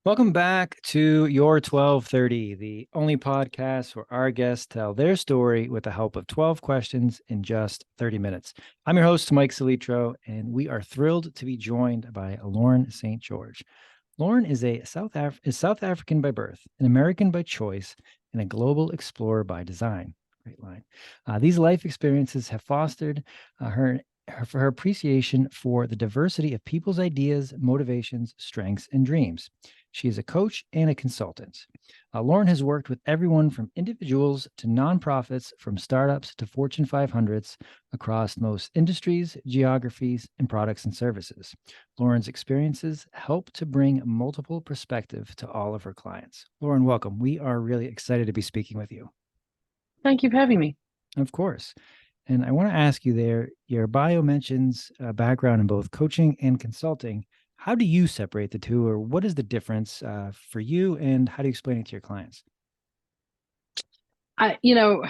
Welcome back to Your 1230, the only podcast where our guests tell their story with the help of 12 questions in just 30 minutes. I'm your host, Mike Solitro, and we are thrilled to be joined by Lauren St. George. Lauren is South African by birth, an American by choice, and a global explorer by design. Great line. These life experiences have fostered her appreciation for the diversity of people's ideas, motivations, strengths, and dreams. She is a coach and a consultant. Lauren has worked with everyone from individuals to nonprofits, from startups to Fortune 500s across most industries, geographies, and products and services. Lauren's experiences help to bring multiple perspective to all of her clients. Lauren, welcome. We are really excited to be speaking with you. Thank you for having me. Of course. And I want to ask you there, your bio mentions a background in both coaching and consulting. How do you separate the two, or what is the difference for you, and how do you explain it to your clients? I, you know,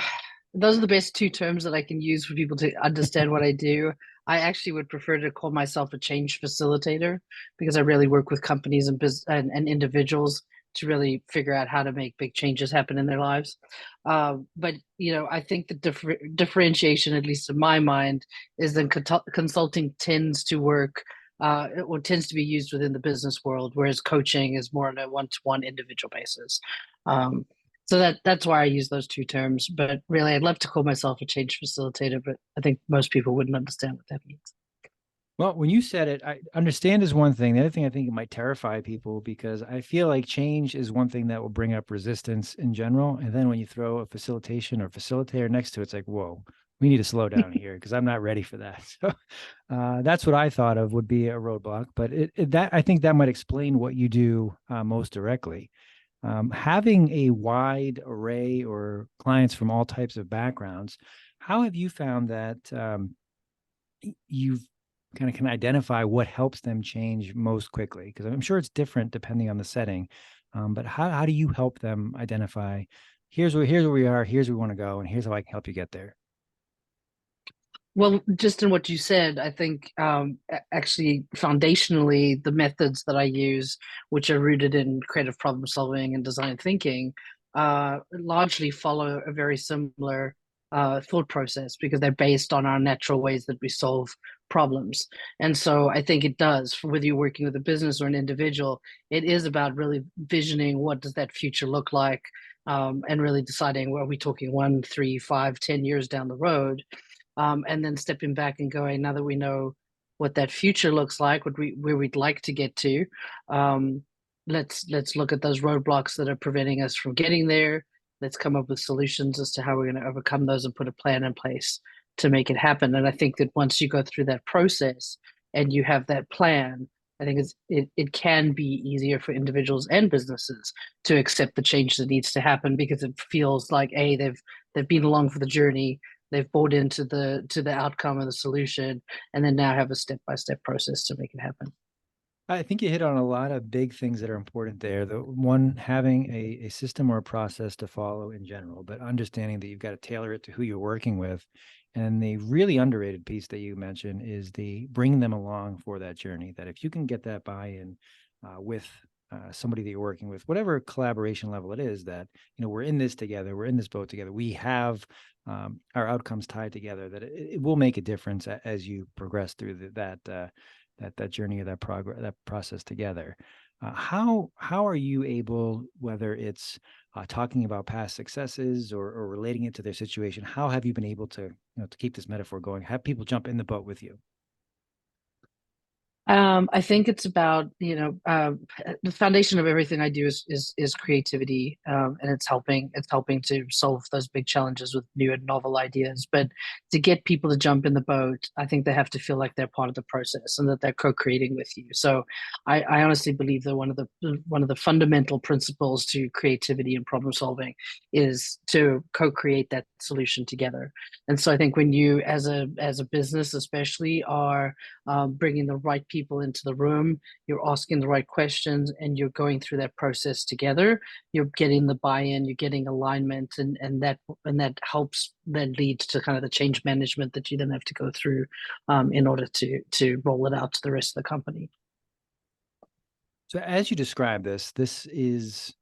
those are the best two terms that I can use for people to understand what I do. I actually would prefer to call myself a change facilitator because I really work with companies and individuals to really figure out how to make big changes happen in their lives. But I think the differentiation, at least in my mind, is that consulting tends to work or tends to be used within the business world, whereas coaching is more on a one-to-one individual basis. Um, so that's why I use those two terms. But really, I'd love to call myself a change facilitator, but I think most people wouldn't understand what that means. Well, when you said it, I understand is one thing. The other thing I think it might terrify people because I feel like change is one thing that will bring up resistance in general. And then when you throw a facilitation or facilitator next to it, it's like, whoa, we need to slow down here because I'm not ready for that. So that's what I thought of would be a roadblock. But that I think that might explain what you do most directly. Having a wide array or clients from all types of backgrounds, how have you found that you've kind of can identify what helps them change most quickly? Because I'm sure it's different depending on the setting. But how do you help them identify here's where we are, here's where we want to go, and here's how I can help you get there? Well, just in what you said, I think actually foundationally, the methods that I use, which are rooted in creative problem solving and design thinking, largely follow a very similar thought process because they're based on our natural ways that we solve problems. And so I think it does, whether you're working with a business or an individual, it is about really visioning what does that future look like, and really deciding, well, are we talking 1, 3, 5, 10 years down the road? And then stepping back and going, now that we know what that future looks like, where we'd like to get to, um, let's look at those roadblocks that are preventing us from getting there. Let's come up with solutions as to how we're going to overcome those and put a plan in place to make it happen. And I think that once you go through that process and you have that plan, I think it can be easier for individuals and businesses to accept the change that needs to happen because it feels like they've been along for the journey, they've bought into the outcome of the solution, and then now have a step-by-step process to make it happen. I think you hit on a lot of big things that are important there. The one, having a system or a process to follow in general, but understanding that you've got to tailor it to who you're working with. And the really underrated piece that you mentioned is the bringing them along for that journey. That if you can get that buy-in with somebody that you're working with, whatever collaboration level it is, that we're in this together, we're in this boat together, we have our outcomes tied together. That it will make a difference as you progress through that journey or that process together. How are you able, whether it's talking about past successes or relating it to their situation, how have you been able to to keep this metaphor going, have people jump in the boat with you? I think it's about the foundation of everything I do is creativity, and it's helping to solve those big challenges with new and novel ideas. But to get people to jump in the boat, I think they have to feel like they're part of the process and that they're co-creating with you. So I honestly believe that one of the fundamental principles to creativity and problem solving is to co-create that solution together. And so I think when you, as a business especially, are bringing the right people into the room, you're asking the right questions, and you're going through that process together. You're getting the buy-in, you're getting alignment, and that helps then lead to kind of the change management that you then have to go through in order to roll it out to the rest of the company. So as you describe this, this is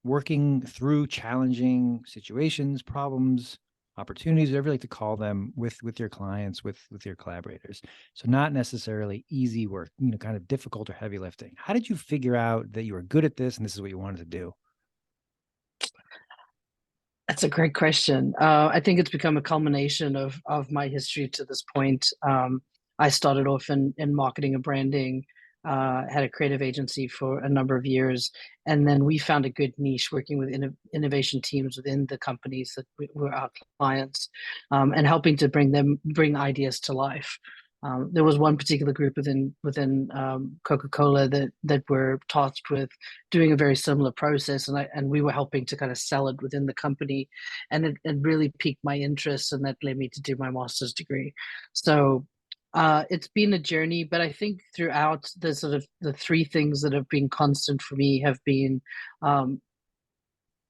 working through challenging situations, problems, opportunities, whatever you like to call them, with your clients, with your collaborators. So not necessarily easy work, kind of difficult or heavy lifting. How did you figure out that you were good at this and this is what you wanted to do? That's a great question. I think it's become a culmination of my history to this point. I started off in marketing and branding, had a creative agency for a number of years, and then we found a good niche working with innovation teams within the companies that were our clients, and helping to bring ideas to life. There was one particular group within Coca-Cola that were tasked with doing a very similar process, and we were helping to kind of sell it within the company, and it really piqued my interest, and that led me to do my master's degree. So it's been a journey, but I think throughout the sort of the three things that have been constant for me have been um,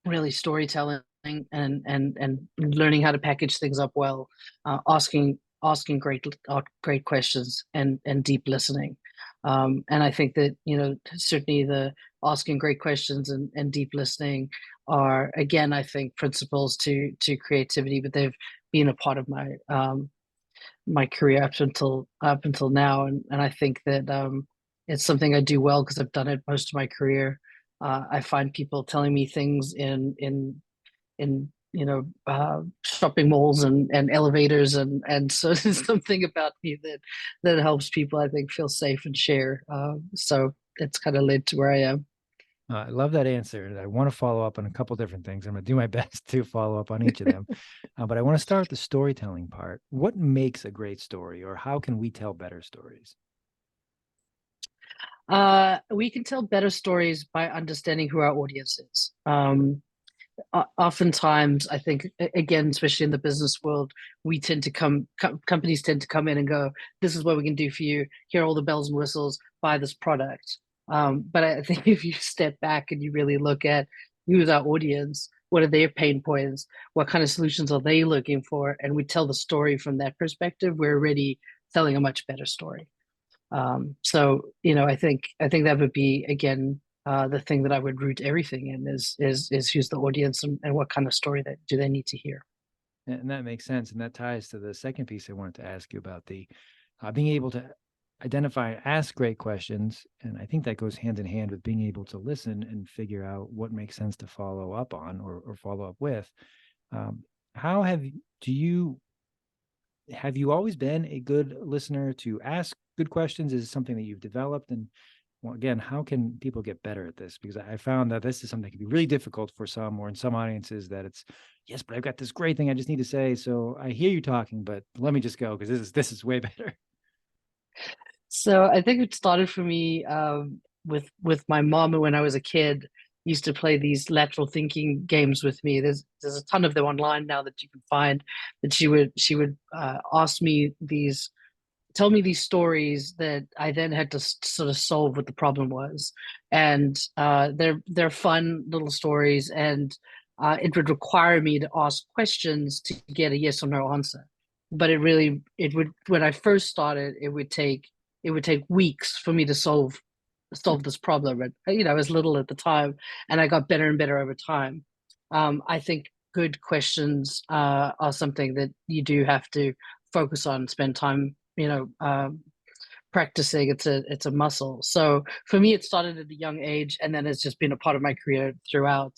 really storytelling and learning how to package things up well, asking great questions and deep listening. And I think that certainly the asking great questions and deep listening are, again, I think, principles to creativity, but they've been a part of my career up until now, and I think that it's something I do well because I've done it most of my career. I find people telling me things in shopping malls and elevators, and so there's something about me that helps people, I think, feel safe and share. So it's kind of led to where I am. I love that answer. And I want to follow up on a couple different things. I'm going to do my best to follow up on each of them. But I want to start with the storytelling part. What makes a great story, or how can we tell better stories? We can tell better stories by understanding who our audience is. Oftentimes, I think, again, especially in the business world, we tend to companies tend to come in and go, "This is what we can do for you. Here are all the bells and whistles. Buy this product." But I think if you step back and you really look at who's our audience, what are their pain points, what kind of solutions are they looking for, and we tell the story from that perspective, we're already telling a much better story. So I think that would be, again, the thing that I would root everything in is who's the audience, and what kind of story that do they need to hear. And that makes sense. And that ties to the second piece I wanted to ask you about the being able to identify and ask great questions. And I think that goes hand in hand with being able to listen and figure out what makes sense to follow up on or follow up with. Um, how do you have you always been a good listener to ask good questions? Is it something that you've developed? And well, again, how can people get better at this? Because I found that this is something that can be really difficult for some, or in some audiences, that it's yes, but I've got this great thing I just need to say. So I hear you talking, but let me just go because this is way better. So I think it started for me with my mom when I was a kid. Used to play these lateral thinking games with me. There's a ton of them online now that you can find. That she would ask me these tell me these stories that I then had to sort of solve what the problem was. And they're fun little stories, and it would require me to ask questions to get a yes or no answer. But it would when I first started, it would take weeks for me to solve this problem. And I was little at the time, and I got better and better over time. I think good questions are something that you do have to focus on, spend time, practicing. It's a muscle. So for me, it started at a young age, and then it's just been a part of my career throughout,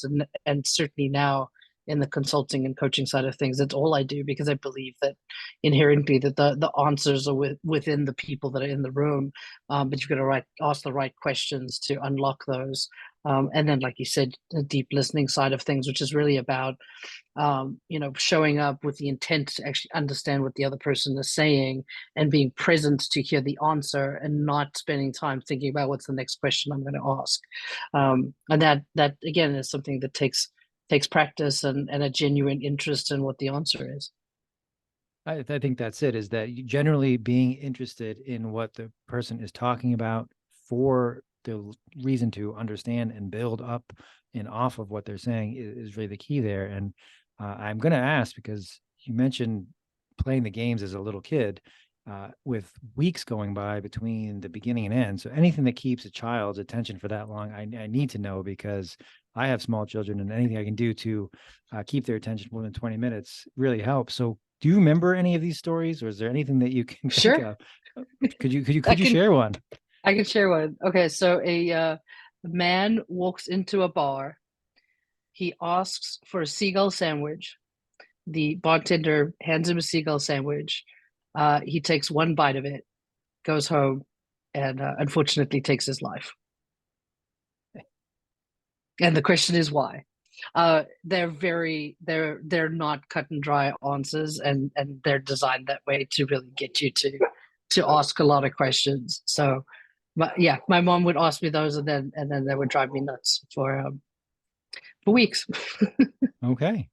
and certainly now in the consulting and coaching side of things, it's all I do, because I believe that inherently that the answers are within the people that are in the room, but you've got to ask the right questions to unlock those. And then, like you said, the deep listening side of things, which is really about showing up with the intent to actually understand what the other person is saying, and being present to hear the answer, and not spending time thinking about what's the next question I'm going to ask. And that again is something that takes practice and a genuine interest in what the answer is. I think that's it, is that generally being interested in what the person is talking about for the reason to understand and build up and off of what they're saying is really the key there. And I'm going to ask, because you mentioned playing the games as a little kid. with weeks going by between the beginning and end. So anything that keeps a child's attention for that long, I need to know, because I have small children, and anything I can do to keep their attention more than 20 minutes really helps. So do you remember any of these stories, or is there anything that you can think Sure. of? Could you I can share one? I can share one. Okay, so a man walks into a bar. He asks for a seagull sandwich. The bartender hands him a seagull sandwich. He takes one bite of it, goes home, and unfortunately takes his life. And the question is why? They're not cut and dry answers, and they're designed that way to really get you to ask a lot of questions. So, yeah, my mom would ask me those, and then they would drive me nuts for weeks. Okay.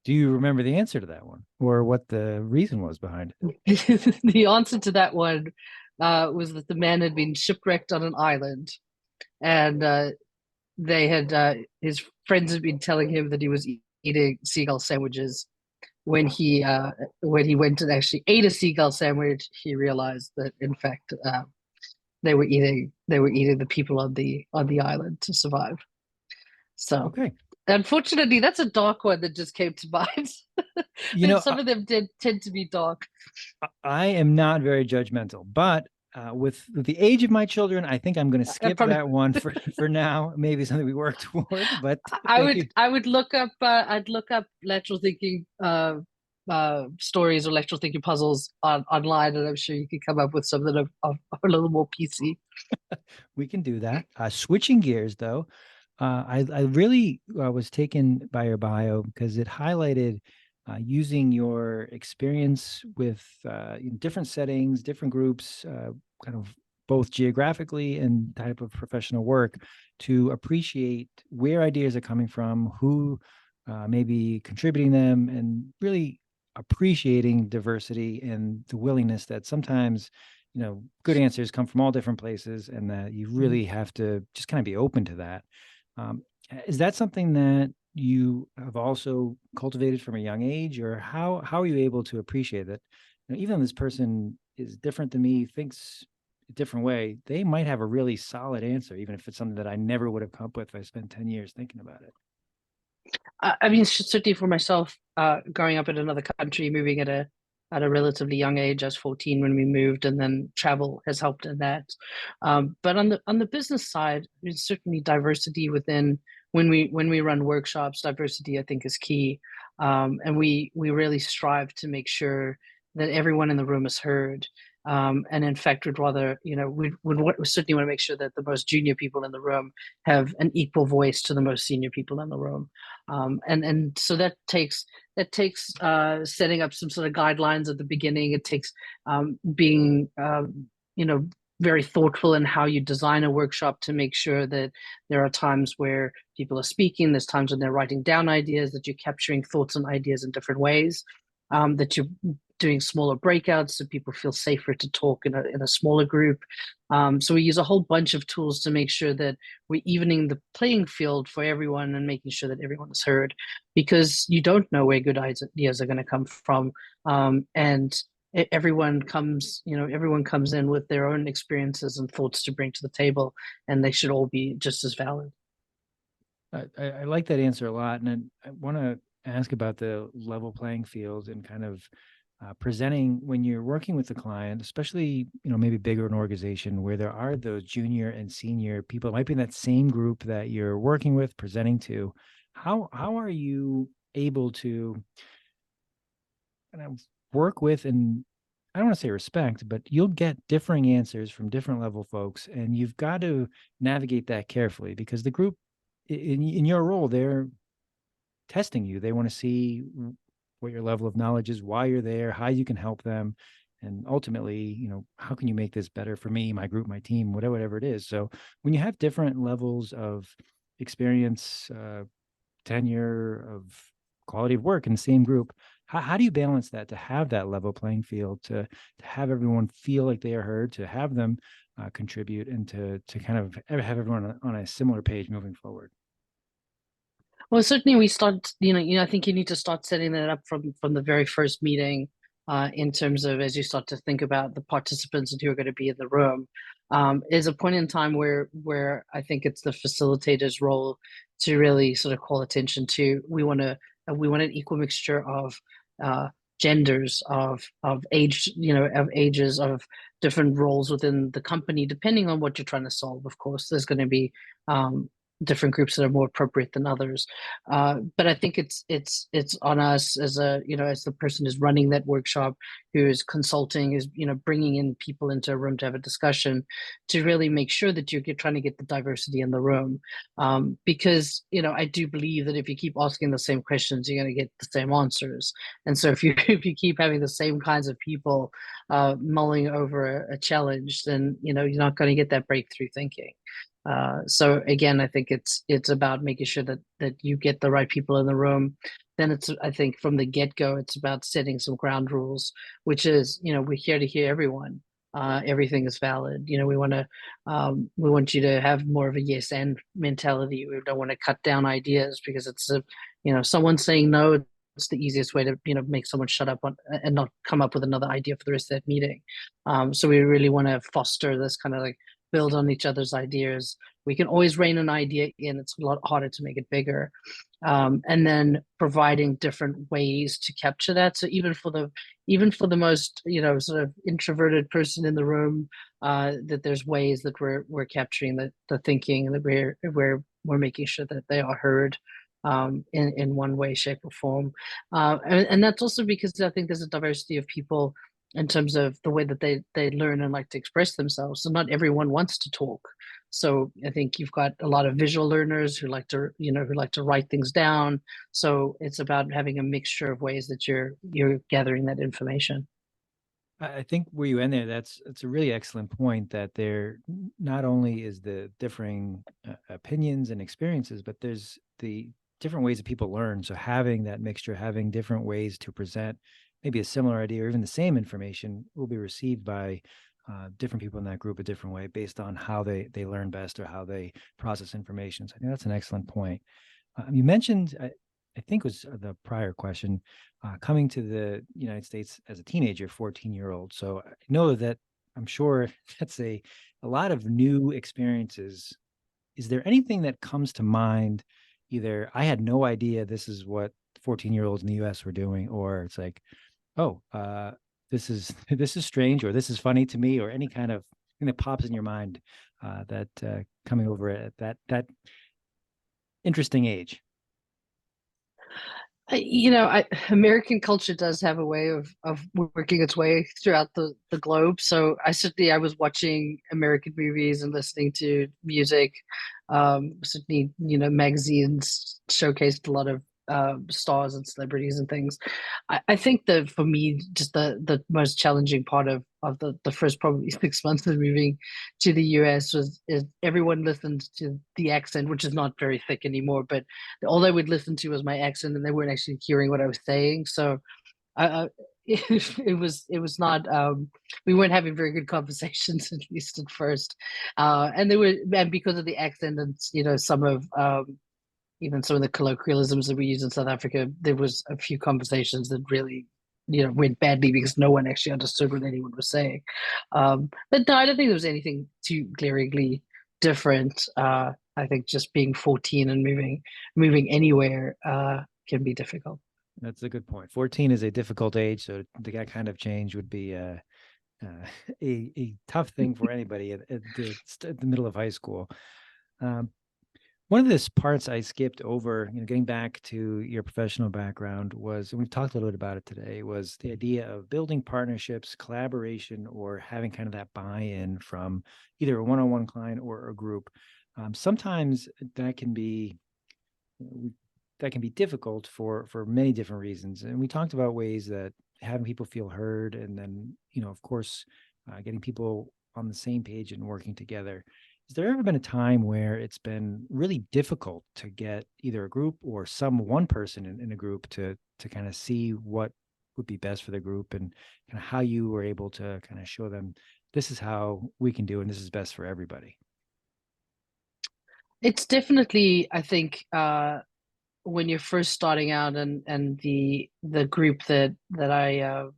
Do you remember the answer to that one, or what the reason was behind it? The answer to that one was that the man had been shipwrecked on an island, and they had his friends had been telling him that he was eating seagull sandwiches. When he went and actually ate a seagull sandwich, he realized that in fact they were eating the people on the island to survive. So Okay. unfortunately, that's a dark one that just came to mind. You know, Some of them did tend to be dark. I am not very judgmental, but with the age of my children, I think I'm going to skip Probably, that one for now. Maybe something we work toward, but thank you. I would look up I'd look up lateral thinking stories or lateral thinking puzzles online, and I'm sure you could come up with something of a little more PC. We can do that. Switching gears, though, I really was taken by your bio because it highlighted using your experience with in different settings, different groups, kind of both geographically and type of professional work, to appreciate where ideas are coming from, who may be contributing them, and really appreciating diversity and the willingness that sometimes, good answers come from all different places, and that you really have to just kind of be open to that. Um, is that something that you have also cultivated from a young age, or how are you able to appreciate that? Even though this person is different than me, thinks a different way, they might have a really solid answer, even if it's something that I never would have come up with if I spent 10 years thinking about it. I mean, certainly for myself, growing up in another country, moving at a relatively young age, I was 14 when we moved, and then travel has helped in that. But on the business side, there's certainly diversity within when we run workshops. Diversity, I think, is key, and we really strive to make sure that everyone in the room is heard. And in fact, we'd rather, we certainly want to make sure that the most junior people in the room have an equal voice to the most senior people in the room. And so that takes setting up some sort of guidelines at the beginning. It takes being very thoughtful in how you design a workshop to make sure that there are times where people are speaking, there's times when they're writing down ideas, that you're capturing thoughts and ideas in different ways, that you're doing smaller breakouts so people feel safer to talk in a smaller group. So we use a whole bunch of tools to make sure that we're evening the playing field for everyone and making sure that everyone is heard, because you don't know where good ideas are going to come from. And everyone comes in with their own experiences and thoughts to bring to the table, and they should all be just as valid. I like that answer a lot, and I want to ask about the level playing field and kind of presenting when you're working with the client, especially maybe bigger an organization where there are those junior and senior people, it might be in that same group that you're working with, presenting to. How are you able to kind of work with, and I don't want to say respect, but you'll get differing answers from different level folks, and you've got to navigate that carefully, because the group in your role, they're testing you. They want to see what your level of knowledge is, why you're there, how you can help them, and ultimately, how can you make this better for me, my group, my team, whatever it is. So when you have different levels of experience, tenure, of quality of work in the same group, how do you balance that to have that level playing field, to have everyone feel like they are heard, to have them contribute, and to kind of have everyone on a similar page moving forward? Well, certainly we start, I think you need to start setting that up from the very first meeting. in terms of as you start to think about the participants and who are going to be in the room. Is a point in time where I think it's the facilitator's role to really sort of call attention to. We want an equal mixture of uh, genders, of age, of ages, of different roles within the company, depending on what you're trying to solve. Of course, there's going to be different groups that are more appropriate than others. But I think it's on us as as the person who's running that workshop, who is consulting, who's bringing in people into a room to have a discussion, to really make sure that you're trying to get the diversity in the room. Because I do believe that if you keep asking the same questions, you're going to get the same answers. And so if you if you keep having the same kinds of people mulling over a challenge, then you're not going to get that breakthrough thinking. So again, I think it's about making sure that you get the right people in the room. Then I think from the get-go, it's about setting some ground rules, which is, we're here to hear everyone. Everything is valid. We want you to have more of a yes and mentality. We don't want to cut down ideas because someone saying no, it's the easiest way to make someone shut up and not come up with another idea for the rest of that meeting. So we really want to foster this kind of like build on each other's ideas. We can always rein an idea in. It's a lot harder to make it bigger. And then providing different ways to capture that. So even for the most sort of introverted person in the room, that there's ways that we're capturing the thinking, and that we're making sure that they are heard in one way, shape, or form. And that's also because I think there's a diversity of people in terms of the way that they learn and like to express themselves. So not everyone wants to talk. So I think you've got a lot of visual learners who like to write things down. So it's about having a mixture of ways that you're gathering that information. I think where you end there, it's a really excellent point that there not only is the differing opinions and experiences, but there's the different ways that people learn. So having that mixture, having different ways to present maybe a similar idea or even the same information will be received by different people in that group a different way based on how they learn best or how they process information. So I think that's an excellent point. You mentioned, I think it was the prior question, coming to the United States as a teenager, 14-year-old. So I know that I'm sure that's a lot of new experiences. Is there anything that comes to mind? Either I had no idea this is what 14-year-olds in the US were doing, or it's like, oh, this is this is strange, or this is funny to me, or any kind of thing that pops in your mind that coming over at that interesting age. American culture does have a way of working its way throughout the globe. So I was watching American movies and listening to music. Certainly, magazines showcased a lot of stars and celebrities and things. I think that for me, just the most challenging part of the first probably 6 months of moving to the US is everyone listened to the accent, which is not very thick anymore, but all they would listen to was my accent, and they weren't actually hearing what I was saying. So it was not we weren't having very good conversations, at least at first. And because of the accent and some of even some of the colloquialisms that we use in South Africa, there was a few conversations that really went badly because no one actually understood what anyone was saying. But no, I don't think there was anything too glaringly different. I think just being 14 and moving anywhere can be difficult. That's a good point. 14 is a difficult age, so that kind of change would be a tough thing for anybody at the middle of high school. Um, One of the parts I skipped over, getting back to your professional background was, and we've talked a little bit about it today, was the idea of building partnerships, collaboration, or having kind of that buy-in from either a one-on-one client or a group. Sometimes that can be difficult for many different reasons, and we talked about ways that having people feel heard, and then of course, getting people on the same page and working together. Has there ever been a time where it's been really difficult to get either a group or one person in a group to kind of see what would be best for the group, and kind of how you were able to kind of show them this is how we can do and this is best for everybody? It's definitely, I think, when you're first starting out, and the group that I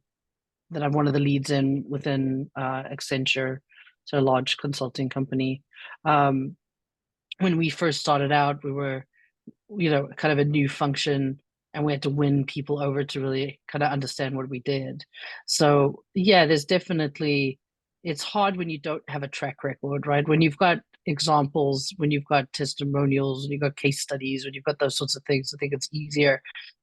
that I'm one of the leads in within Accenture, so a large consulting company. Um, when we first started out, we were, kind of a new function, and we had to win people over to really kind of understand what we did. So yeah, there's definitely, it's hard when you don't have a track record, right? When you've got examples, when you've got testimonials, when you've got case studies, when you've got those sorts of things, I think it's easier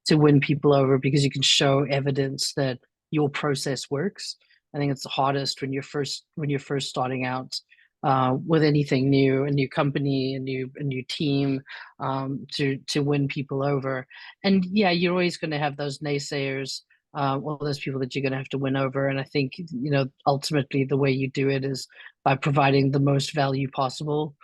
to win people over because you can show evidence that your process works. I think it's the hardest when you're first starting out with anything new, a new company, a new team, to win people over. And yeah, you're always going to have those naysayers, all those people that you're going to have to win over. And I think, ultimately the way you do it is by providing the most value possible,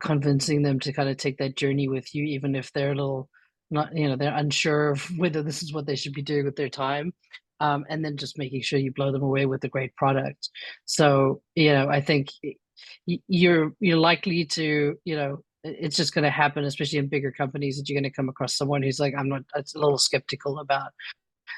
convincing them to kind of take that journey with you, even if they're a little not, they're unsure of whether this is what they should be doing with their time. And then just making sure you blow them away with a great product. So, I think you're likely to, it's just going to happen, especially in bigger companies, that you're going to come across someone who's like, I'm not, it's a little skeptical about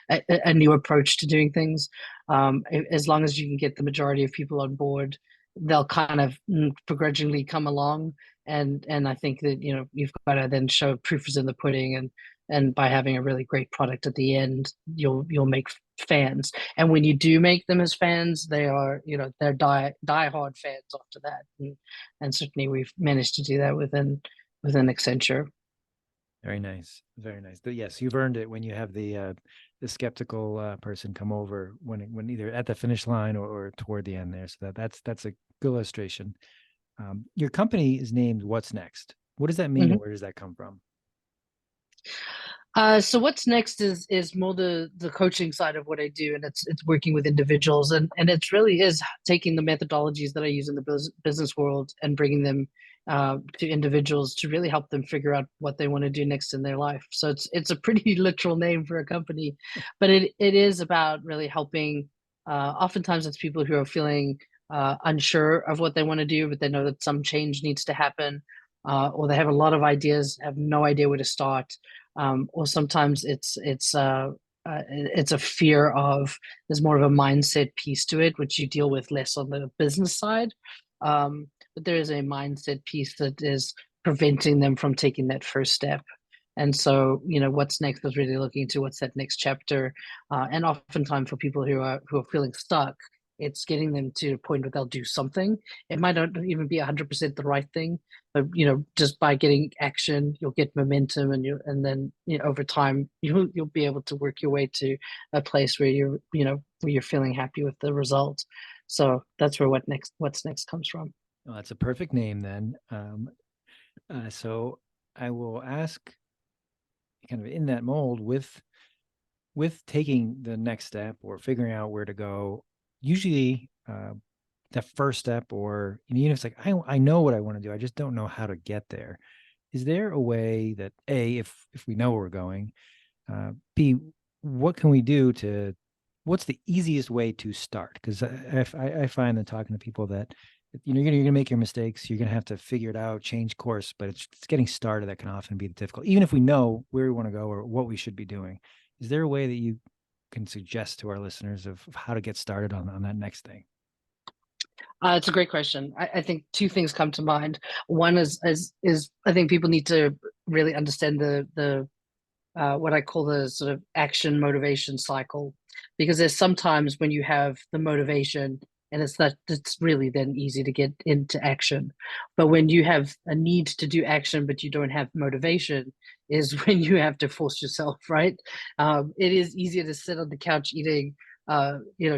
a new approach to doing things. As long as you can get the majority of people on board, they'll kind of begrudgingly come along. And I think that, you've got to then show proof is in the pudding, and by having a really great product at the end, you'll make fans. And when you do make them as fans, they are, they're die hard fans after that. And certainly we've managed to do that within Accenture. Very nice. Very nice. But yes, you've earned it when you have the skeptical person come over when either at the finish line or toward the end there. So that's a good illustration. Your company is named What's Next. What does that mean, and Mhm. where does that come from? So what's next is more the coaching side of what I do, and it's working with individuals, and it really is taking the methodologies that I use in the business world and bringing them to individuals to really help them figure out what they want to do next in their life. So it's a pretty literal name for a company, but it is about really helping. Oftentimes, it's people who are feeling unsure of what they want to do, but they know that some change needs to happen, or they have a lot of ideas, have no idea where to start, or sometimes it's a fear of, there's more of a mindset piece to it, which you deal with less on the business side. But there is a mindset piece that is preventing them from taking that first step. And so, what's next is really looking to what's that next chapter. And oftentimes for people who are feeling stuck, it's getting them to a point where they'll do something. It might not even be 100% the right thing, but just by getting action, you'll get momentum, and then over time you'll be able to work your way to a place where you're feeling happy with the result. So that's where what's next comes from. Well, that's a perfect name then. So I will ask, kind of in that mold, with taking the next step or figuring out where to go. Usually, the first step, or even if it's like I know what I want to do, I just don't know how to get there. Is there a way that A, if we know where we're going, B, what can we do to, what's the easiest way to start? Because I find that talking to people that, you're gonna make your mistakes, you're gonna have to figure it out, change course, but it's getting started that can often be difficult, even if we know where we want to go or what we should be doing. Is there a way that you can suggest to our listeners of how to get started on that next thing? It's a great question. I think two things come to mind. One is I think people need to really understand the what I call the sort of action motivation cycle, because there's sometimes when you have the motivation and it's really then easy to get into action. But when you have a need to do action, but you don't have motivation, is when you have to force yourself, right? It is easier to sit on the couch eating,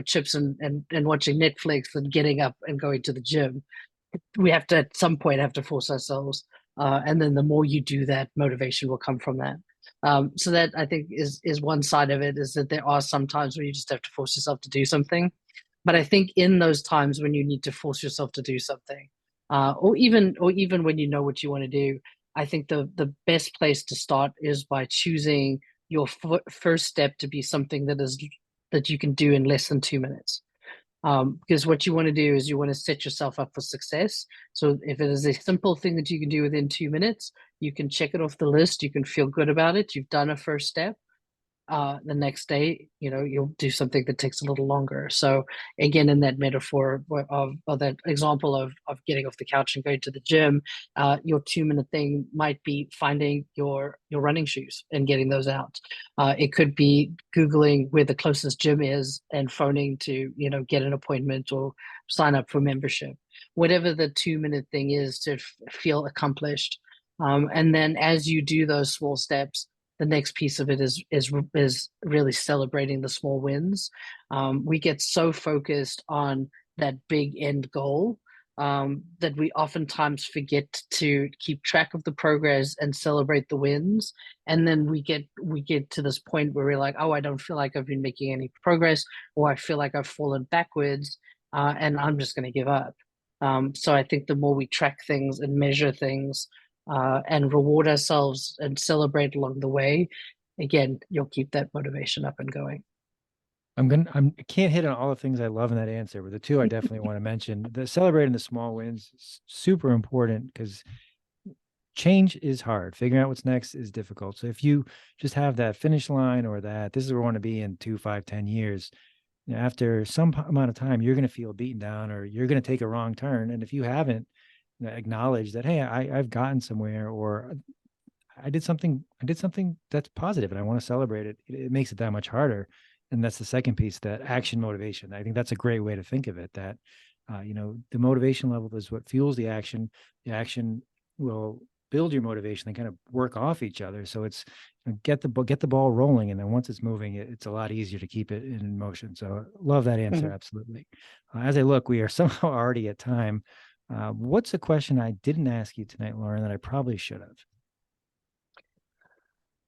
chips and watching Netflix than getting up and going to the gym. We have to, at some point, have to force ourselves, and then the more you do that, motivation will come from that. So that, I think, is one side of it, is that there are some times where you just have to force yourself to do something. But I think in those times when you need to force yourself to do something, or even when you know what you want to do, I think the best place to start is by choosing your first step to be something that you can do in less than 2 minutes. Because what you want to do is you want to set yourself up for success. So if it is a simple thing that you can do within 2 minutes, you can check it off the list. You can feel good about it. You've done a first step. the next day, you'll do something that takes a little longer. So again, in that metaphor of that example of getting off the couch and going to the gym, your 2 minute thing might be finding your running shoes and getting those out. It could be Googling where the closest gym is and phoning to, get an appointment or sign up for membership. Whatever the 2 minute thing is to feel accomplished. And then as you do those small steps, the next piece of it is really celebrating the small wins. We get so focused on that big end goal that we oftentimes forget to keep track of the progress and celebrate the wins. And then we get to this point where we're like, oh, I don't feel like I've been making any progress, or I feel like I've fallen backwards, and I'm just going to give up. So I think the more we track things and measure things, and reward ourselves and celebrate along the way, again, you'll keep that motivation up and going. I can't hit on all the things I love in that answer, but the two I definitely want to mention, the celebrating the small wins is super important because change is hard. Figuring out what's next is difficult. So if you just have that finish line, or that this is where I want to be in 2, 5, 10 years, after some amount of time, you're going to feel beaten down, or you're going to take a wrong turn. And if you haven't acknowledged that, hey, I've gotten somewhere, or I did something that's positive and I want to celebrate it, it makes it that much harder. And that's the second piece, that action motivation. I think that's a great way to think of it, that the motivation level is what fuels the action. The action will build your motivation. They kind of work off each other. So it's get the ball rolling, and then once it's moving, it's a lot easier to keep it in motion. So love that answer. Mhm. Absolutely. As I look, we are somehow already at time. What's a question I didn't ask you tonight, Lauren, that I probably should have?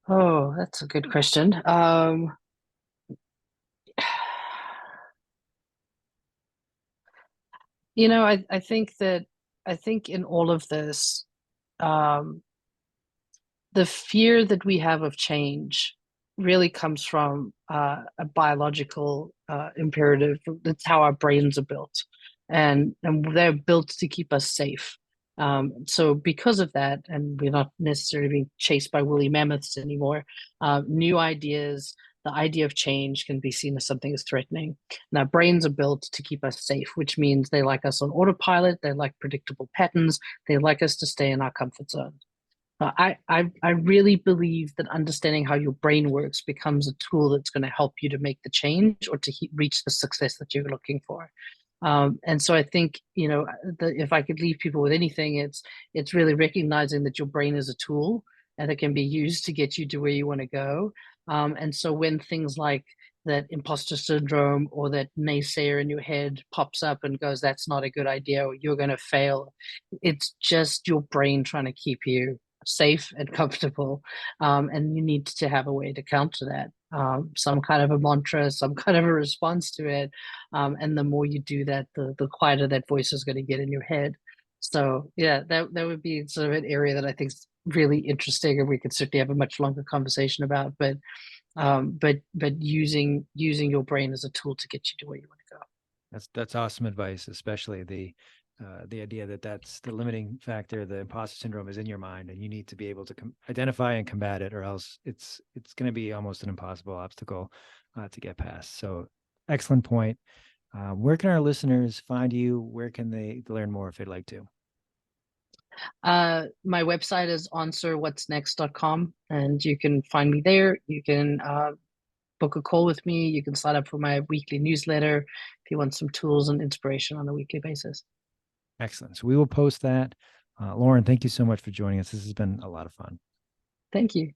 Oh, that's a good question. I think in all of this, um, the fear that we have of change really comes from a biological imperative. That's how our brains are built, and they're built to keep us safe. So because of that, and we're not necessarily being chased by woolly mammoths anymore, new ideas, the idea of change can be seen as something as threatening. And our brains are built to keep us safe, which means they like us on autopilot, they like predictable patterns, they like us to stay in our comfort zone. I really believe that understanding how your brain works becomes a tool that's going to help you to make the change, or to reach the success that you're looking for. And so I think, if I could leave people with anything, it's really recognizing that your brain is a tool and it can be used to get you to where you want to go. And so when things like that imposter syndrome or that naysayer in your head pops up and goes, that's not a good idea, or you're going to fail, it's just your brain trying to keep you safe and comfortable. And you need to have a way to counter that, some kind of a mantra, some kind of a response to it. And the more you do that, the quieter that voice is going to get in your head. So yeah, that would be sort of an area that I think is really interesting, and we could certainly have a much longer conversation about. But using your brain as a tool to get you to where you want to go. That's awesome advice, especially the idea that that's the limiting factor. The imposter syndrome is in your mind, and you need to be able to identify and combat it, or else it's going to be almost an impossible obstacle to get past. So, excellent point. Where can our listeners find you? Where can they learn more if they'd like to? My website is answerwhatsnext.com, and you can find me there. You can book a call with me. You can sign up for my weekly newsletter if you want some tools and inspiration on a weekly basis. Excellent. So we will post that. Lauren, thank you so much for joining us. This has been a lot of fun. Thank you.